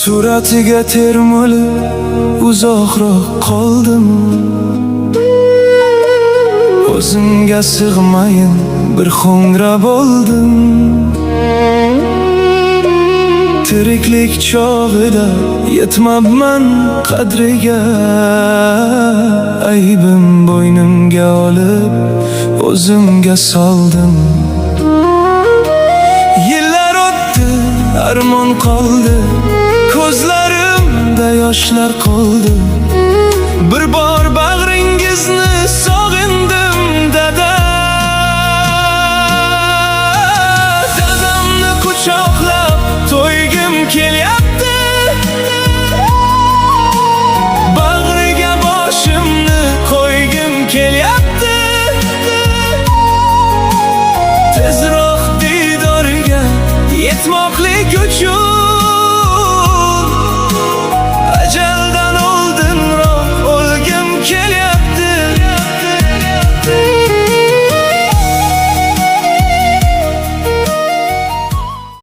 suratiga termilib uzoqroq qoldim. O'zimga sig'mayin bir xo'ngra bo'ldim. Tiriklik chog'ida yetmabman qadriga, aybim bo'ynimga olib o'zimga soldim. Yillar o'tdi, armon qoldi, ko'zlarimda yoshlar qoldi. Bir bor